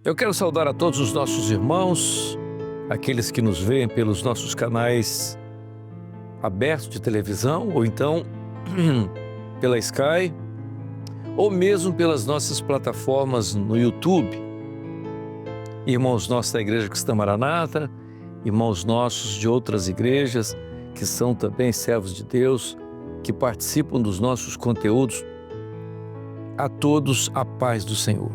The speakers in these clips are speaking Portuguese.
Eu quero saudar a todos os nossos irmãos, aqueles que nos veem pelos nossos canais abertos de televisão, ou então pela Sky, ou mesmo pelas nossas plataformas no YouTube. Irmãos nossos da Igreja Cristã Maranata, irmãos nossos de outras igrejas, que são também servos de Deus, que participam dos nossos conteúdos, a todos a paz do Senhor.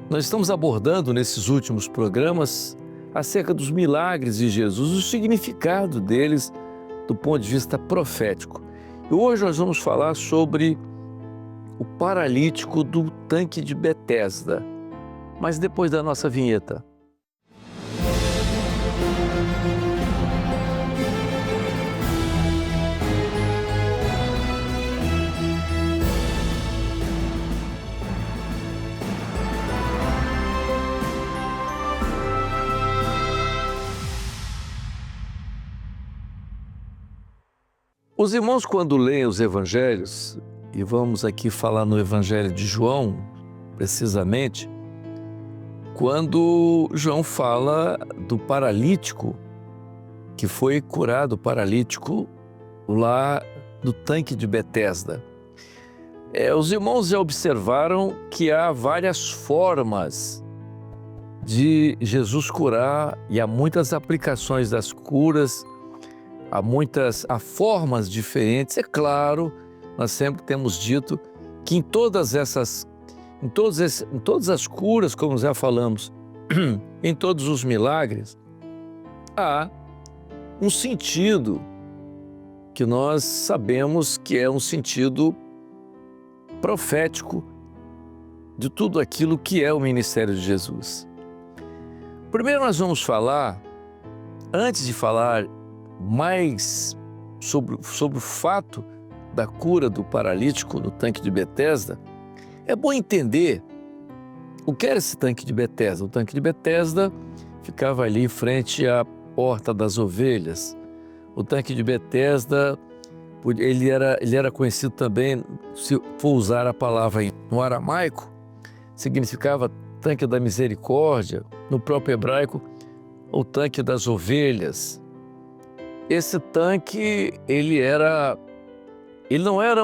Nós estamos abordando nesses últimos programas acerca dos milagres de Jesus, o significado deles do ponto de vista profético. E hoje nós vamos falar sobre o paralítico do tanque de Betesda, mas depois da nossa vinheta. Os irmãos, quando leem os evangelhos, e vamos aqui falar no evangelho de João, precisamente, quando João fala do paralítico, que foi curado, paralítico, lá no tanque de Betesda. Os irmãos já observaram que há várias formas de Jesus curar, e há muitas aplicações das curas, há formas diferentes. É claro, nós sempre temos dito que em todas as curas, como já falamos, em todos os milagres, há um sentido que nós sabemos que é um sentido profético de tudo aquilo que é o ministério de Jesus. Primeiro nós vamos falar, antes de falar mais sobre o fato da cura do paralítico no tanque de Betesda, é bom entender o que era esse tanque de Betesda. O tanque de Betesda ficava ali em frente à Porta das Ovelhas. O tanque de Betesda, ele era conhecido também, se for usar a palavra no aramaico, significava tanque da misericórdia, no próprio hebraico, o tanque das ovelhas. Esse tanque, ele não era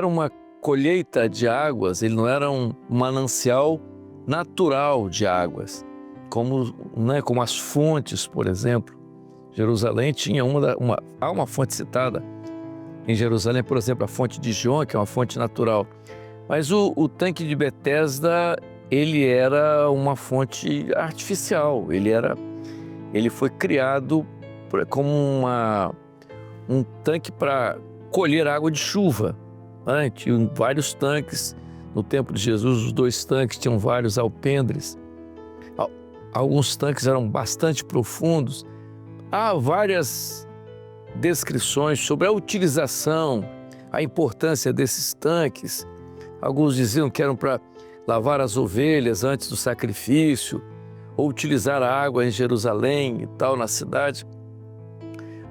uma colheita de águas, ele não era um manancial natural de águas, como as fontes, por exemplo. Jerusalém tinha há uma fonte citada em Jerusalém, por exemplo, a fonte de Gihon, que é uma fonte natural. Mas o tanque de Betesda, ele era uma fonte artificial, ele foi criado como um tanque para colher água de chuva. Tinham vários tanques. No tempo de Jesus, os 2 tanques tinham vários alpendres. Alguns tanques eram bastante profundos. Há várias descrições sobre a utilização, a importância desses tanques. Alguns diziam que eram para lavar as ovelhas antes do sacrifício, ou utilizar a água em Jerusalém e tal, na cidade.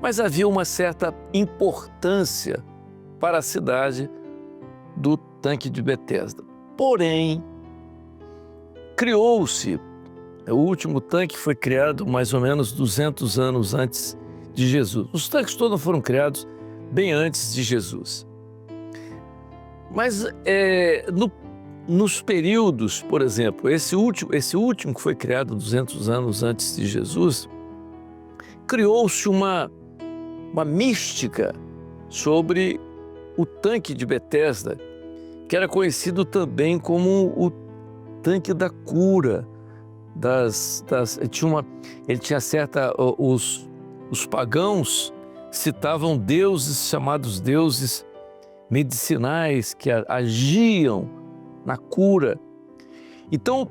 Mas havia uma certa importância para a cidade do tanque de Betesda. Porém, criou-se, o último tanque foi criado mais ou menos 200 anos antes de Jesus. Os tanques todos foram criados bem antes de Jesus. Mas nos períodos, por exemplo, esse último que foi criado 200 anos antes de Jesus, criou-se uma mística sobre o tanque de Betesda, que era conhecido também como o tanque da cura. Os pagãos citavam deuses chamados deuses medicinais que agiam na cura. Então,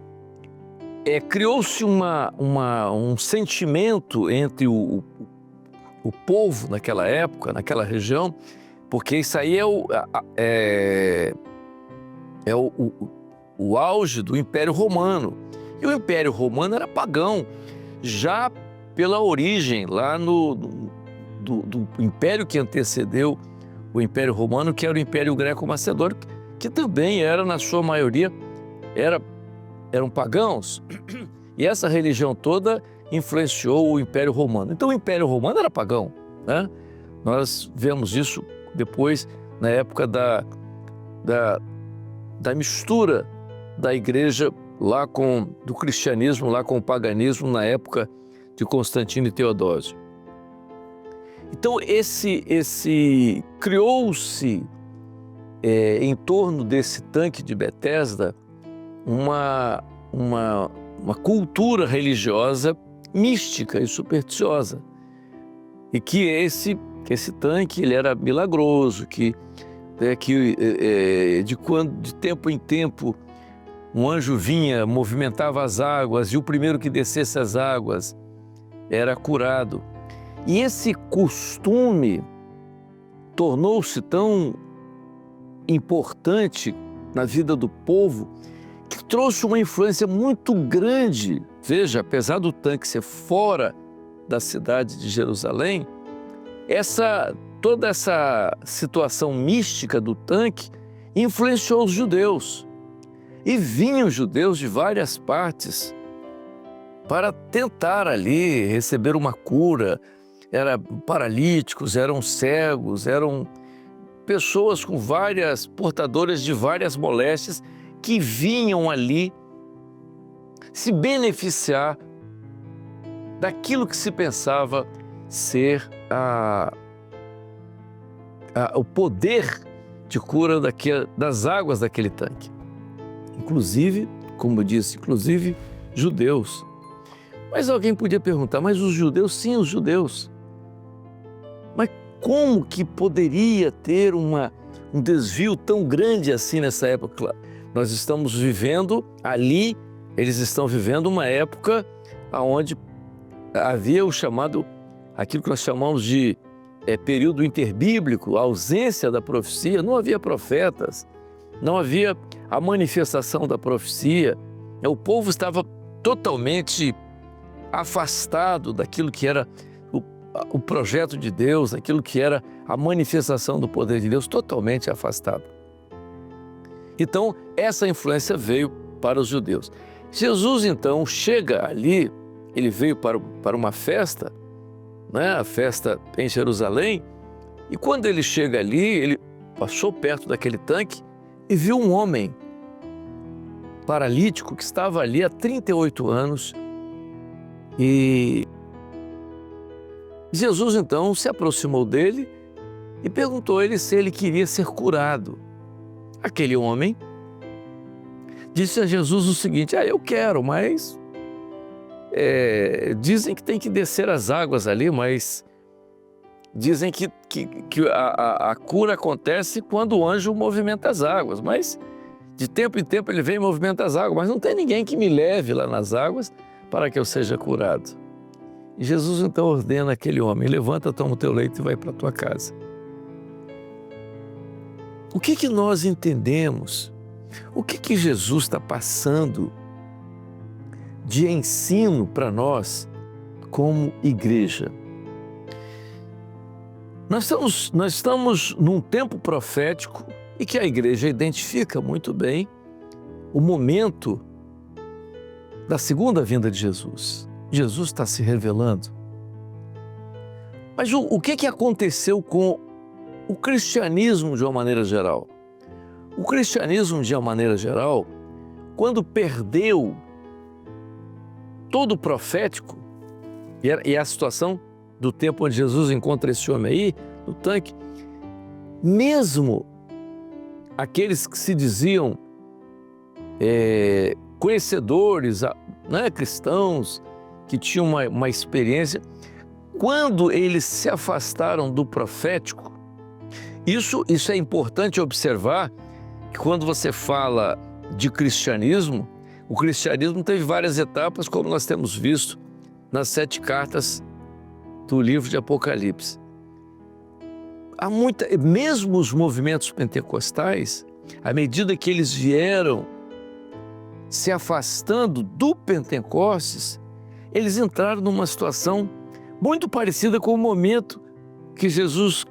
criou-se um sentimento entre o povo naquela época, naquela região, porque isso aí é o auge do Império Romano. E o Império Romano era pagão, já pela origem lá do império que antecedeu o Império Romano, que era o Império Greco-Macedônico, que também era, na sua maioria, eram pagãos, e essa religião toda influenciou o Império Romano. Então o Império Romano era pagão, né? Nós vemos isso depois na época da mistura da igreja lá do cristianismo lá com o paganismo na época de Constantino e Teodósio. Então criou-se em torno desse tanque de Betesda uma cultura religiosa mística e supersticiosa, e que esse tanque ele era milagroso, que de tempo em tempo um anjo vinha, movimentava as águas, e o primeiro que descesse as águas era curado. E esse costume tornou-se tão importante na vida do povo que trouxe uma influência muito grande. Veja, apesar do tanque ser fora da cidade de Jerusalém, toda essa situação mística do tanque influenciou os judeus. E vinham judeus de várias partes para tentar ali receber uma cura. Eram paralíticos, eram cegos, eram pessoas portadoras de várias moléstias que vinham ali se beneficiar daquilo que se pensava ser o poder de cura das águas daquele tanque. Inclusive, como eu disse, judeus. Mas alguém podia perguntar, mas os judeus? Sim, os judeus. Mas como que poderia ter um desvio tão grande assim nessa época? Nós estamos vivendo ali, eles estão vivendo uma época onde havia aquilo que nós chamamos de período interbíblico, a ausência da profecia, não havia profetas, não havia a manifestação da profecia. O povo estava totalmente afastado daquilo que era o projeto de Deus, daquilo que era a manifestação do poder de Deus, totalmente afastado. Então, essa influência veio para os judeus. Jesus, então, chega ali, ele veio para uma festa, né, a festa em Jerusalém, e quando ele chega ali, ele passou perto daquele tanque e viu um homem paralítico que estava ali há 38 anos. E Jesus, então, se aproximou dele e perguntou a ele se ele queria ser curado. Aquele homem disse a Jesus o seguinte: eu quero, mas dizem que tem que descer as águas ali, mas dizem que a cura acontece quando o anjo movimenta as águas, mas de tempo em tempo ele vem e movimenta as águas, mas não tem ninguém que me leve lá nas águas para que eu seja curado. E Jesus então ordena aquele homem: levanta, toma o teu leito e vai para a tua casa. O que nós entendemos? O que Jesus está passando de ensino para nós como igreja? Nós estamos num tempo profético e que a igreja identifica muito bem o momento da segunda vinda de Jesus. Jesus está se revelando. Mas o que aconteceu com o cristianismo de uma maneira geral? O cristianismo, de uma maneira geral, quando perdeu todo o profético, e a situação do tempo onde Jesus encontra esse homem aí, no tanque, mesmo aqueles que se diziam conhecedores, né, cristãos, que tinham uma experiência, quando eles se afastaram do profético, isso é importante observar, que quando você fala de cristianismo, o cristianismo teve várias etapas, como nós temos visto nas 7 cartas do livro de Apocalipse. Mesmo os movimentos pentecostais, à medida que eles vieram se afastando do Pentecostes, eles entraram numa situação muito parecida com o momento que Jesus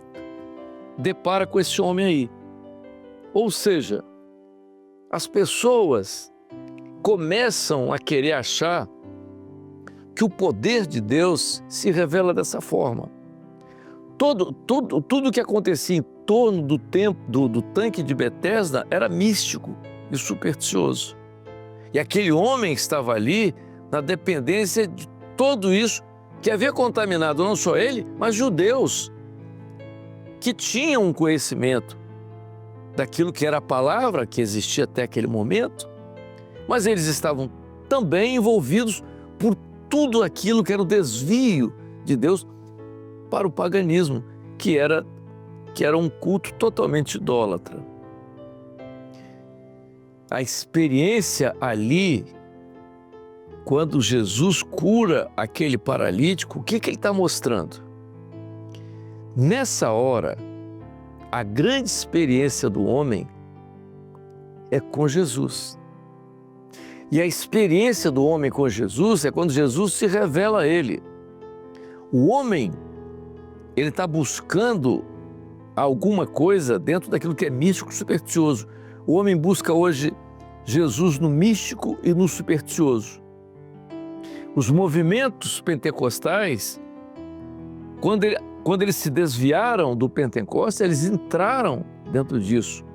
depara com esse homem aí. Ou seja, as pessoas começam a querer achar que o poder de Deus se revela dessa forma. Tudo que acontecia em torno do templo, do tanque de Betesda era místico e supersticioso. E aquele homem estava ali na dependência de tudo isso que havia contaminado não só ele, mas judeus que tinham um conhecimento daquilo que era a palavra que existia até aquele momento, mas eles estavam também envolvidos por tudo aquilo que era o desvio de Deus para o paganismo, que era um culto totalmente idólatra. A experiência ali, quando Jesus cura aquele paralítico, o que ele está mostrando? Nessa hora, a grande experiência do homem é com Jesus. E a experiência do homem com Jesus é quando Jesus se revela a ele. O homem, ele está buscando alguma coisa dentro daquilo que é místico, supersticioso. O homem busca hoje Jesus no místico e no supersticioso. Os movimentos pentecostais, quando eles se desviaram do Pentecostes, eles entraram dentro disso,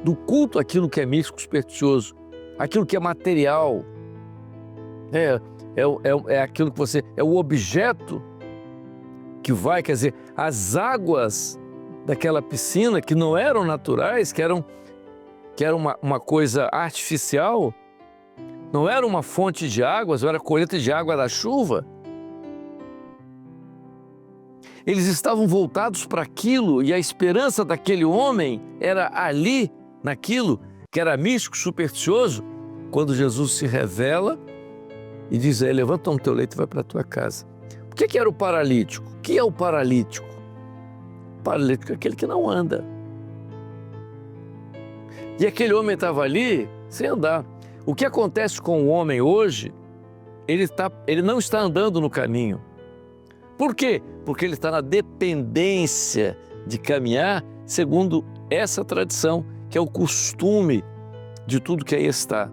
do culto àquilo que é místico, supersticioso, aquilo que é material. É aquilo que é o objeto que vai, quer dizer, as águas daquela piscina que não eram naturais, que era uma coisa artificial, não era uma fonte de águas, não era colheita de água da chuva. Eles estavam voltados para aquilo e a esperança daquele homem era ali, naquilo que era místico, supersticioso, quando Jesus se revela e diz a ele: levanta o teu leito e vai para a tua casa. O que era o paralítico? O que é o paralítico? O paralítico é aquele que não anda. E aquele homem estava ali sem andar. O que acontece com o homem hoje, ele não está andando no caminho. Por quê? Porque ele está na dependência de caminhar segundo essa tradição, que é o costume de tudo que aí está.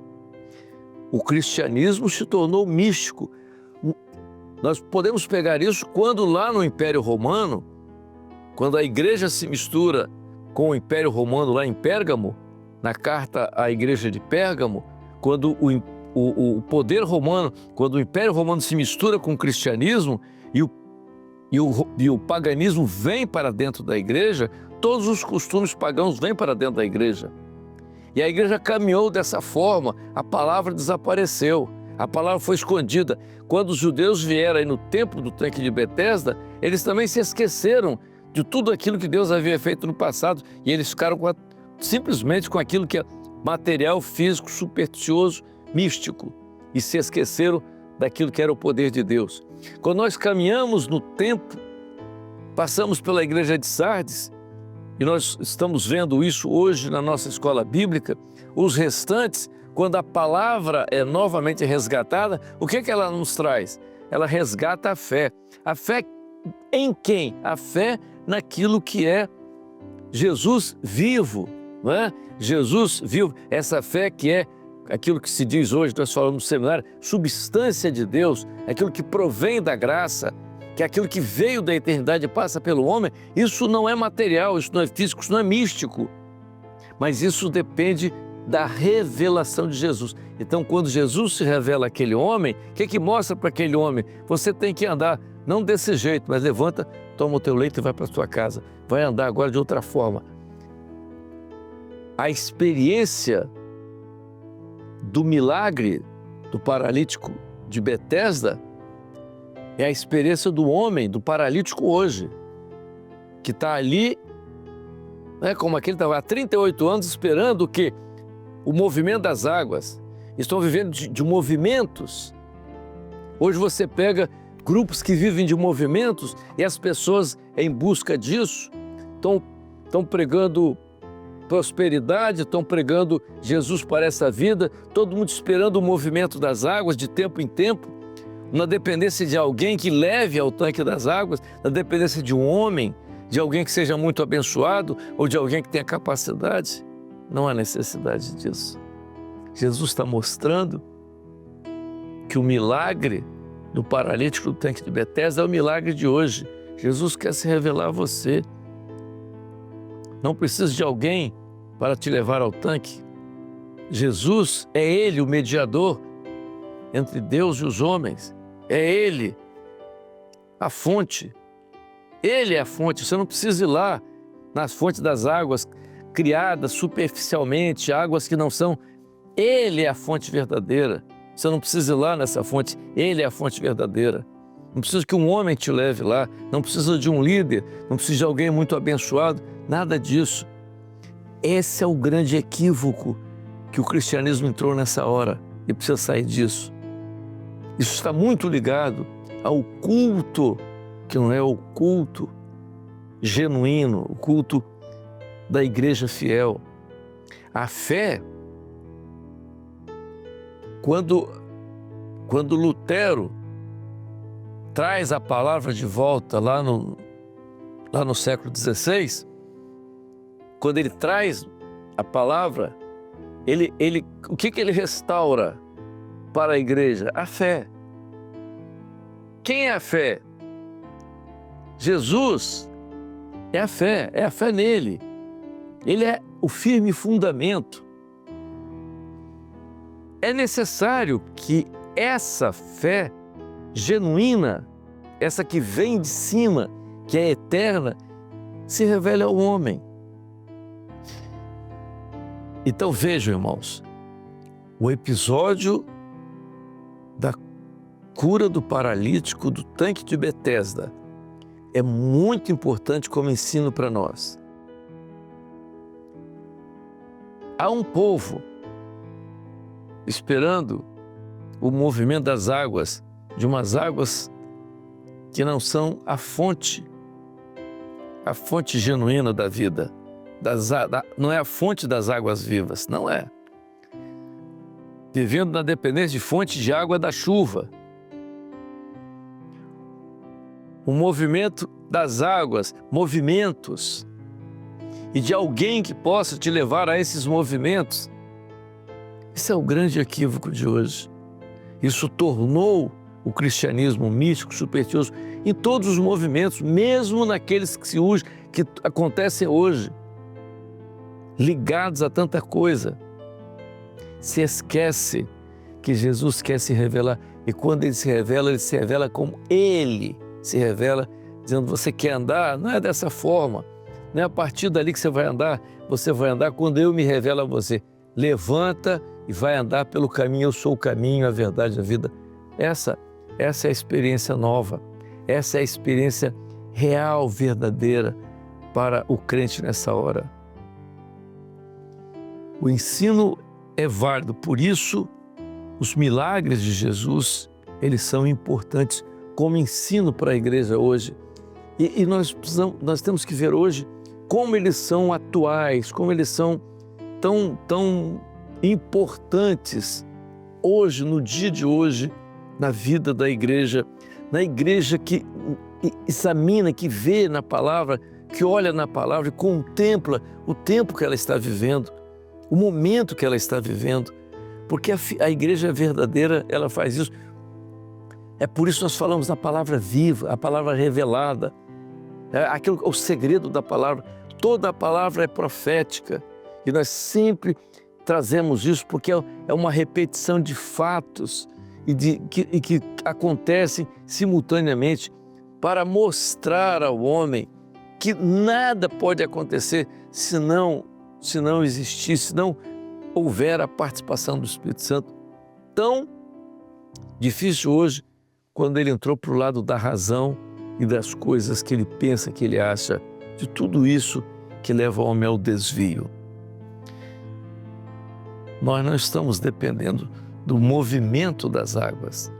O cristianismo se tornou místico. Nós podemos pegar isso quando lá no Império Romano, quando a igreja se mistura com o Império Romano lá em Pérgamo, na carta à igreja de Pérgamo, quando o poder romano, quando o Império Romano se mistura com o cristianismo e o paganismo vem para dentro da igreja, todos os costumes pagãos vêm para dentro da igreja. E a igreja caminhou dessa forma, a palavra desapareceu, a palavra foi escondida. Quando os judeus vieram aí no templo do tanque de Betesda, eles também se esqueceram de tudo aquilo que Deus havia feito no passado e eles ficaram simplesmente com aquilo que é material, físico, supersticioso, místico, e se esqueceram daquilo que era o poder de Deus. Quando nós caminhamos no tempo, passamos pela igreja de Sardes, e nós estamos vendo isso hoje na nossa escola bíblica, os restantes, quando a palavra é novamente resgatada, o que ela nos traz? Ela resgata a fé. A fé em quem? A fé naquilo que é Jesus vivo, não é? Jesus vivo, essa fé que é aquilo que se diz hoje, nós falamos no seminário, substância de Deus, aquilo que provém da graça, que é aquilo que veio da eternidade e passa pelo homem. Isso não é material, isso não é físico, isso não é místico, mas isso depende da revelação de Jesus. Então, quando Jesus se revela àquele homem, o que mostra para aquele homem? Você tem que andar, não desse jeito, mas levanta, toma o teu leito e vai para a tua casa. Vai andar agora de outra forma. A experiência do milagre do paralítico de Betesda é a experiência do homem, do paralítico hoje, que está ali, né, como aquele estava há 38 anos esperando o quê? O movimento das águas. Estão vivendo de movimentos. Hoje você pega grupos que vivem de movimentos e as pessoas em busca disso estão pregando prosperidade, estão pregando Jesus para essa vida, todo mundo esperando o movimento das águas de tempo em tempo, na dependência de alguém que leve ao tanque das águas, na dependência de um homem, de alguém que seja muito abençoado ou de alguém que tenha capacidade. Não há necessidade disso. Jesus está mostrando que o milagre do paralítico do tanque de Betesda é o milagre de hoje. Jesus quer se revelar a você. Não precisa de alguém para te levar ao tanque. Jesus é Ele o mediador entre Deus e os homens. É Ele a fonte. Ele é a fonte. Você não precisa ir lá nas fontes das águas criadas superficialmente, águas que não são. Ele é a fonte verdadeira. Você não precisa ir lá nessa fonte. Ele é a fonte verdadeira. Não precisa que um homem te leve lá. Não precisa de um líder. Não precisa de alguém muito abençoado. Nada disso. Esse é o grande equívoco que o cristianismo entrou nessa hora e precisa sair disso. Isso está muito ligado ao culto, que não é o culto genuíno, o culto da igreja fiel. A fé, quando Lutero traz a palavra de volta lá no século XVI, quando ele traz a palavra, o que ele restaura para a igreja? A fé. Quem é a fé? Jesus é a fé nele. Ele é o firme fundamento. É necessário que essa fé genuína, essa que vem de cima, que é eterna, se revele ao homem. Então vejam, irmãos, o episódio da cura do paralítico do tanque de Betesda é muito importante como ensino para nós. Há um povo esperando o movimento das águas, de umas águas que não são a fonte genuína da vida. Não é a fonte das águas vivas, não é. Vivendo na dependência de fonte de água da chuva. O movimento das águas, movimentos, e de alguém que possa te levar a esses movimentos. Esse é o grande equívoco de hoje. Isso tornou o cristianismo místico, supersticioso, em todos os movimentos, mesmo naqueles que acontecem hoje, ligados a tanta coisa. Se esquece que Jesus quer se revelar, e quando Ele se revela como Ele se revela, dizendo: você quer andar? Não é dessa forma, não é a partir dali que você vai andar quando eu me revelo a você. Levanta e vai andar pelo caminho, eu sou o caminho, a verdade, a vida. Essa é a experiência nova, essa é a experiência real, verdadeira para o crente nessa hora. O ensino é válido, por isso os milagres de Jesus, eles são importantes como ensino para a igreja hoje. E nós temos que ver hoje como eles são atuais, como eles são tão importantes hoje, no dia de hoje, na vida da igreja, na igreja que examina, que vê na palavra, que olha na palavra e contempla o tempo que ela está vivendo, o momento que ela está vivendo, porque a igreja verdadeira, ela faz isso. É por isso que nós falamos da palavra viva, a palavra revelada, o segredo da palavra. Toda a palavra é profética e nós sempre trazemos isso porque é uma repetição de fatos e que acontecem simultaneamente para mostrar ao homem que nada pode acontecer se não existir, se não houver a participação do Espírito Santo. Tão difícil hoje, quando ele entrou para o lado da razão e das coisas que ele pensa, que ele acha, de tudo isso que leva o homem ao desvio. Nós não estamos dependendo do movimento das águas,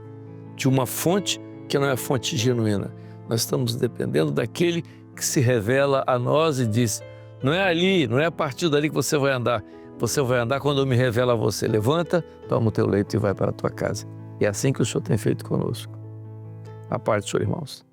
de uma fonte que não é a fonte genuína. Nós estamos dependendo daquele que se revela a nós e diz: não é ali, não é a partir dali que você vai andar. Você vai andar quando eu me revelo a você. Levanta, toma o teu leito e vai para a tua casa. E é assim que o Senhor tem feito conosco. A paz do Senhor, irmãos.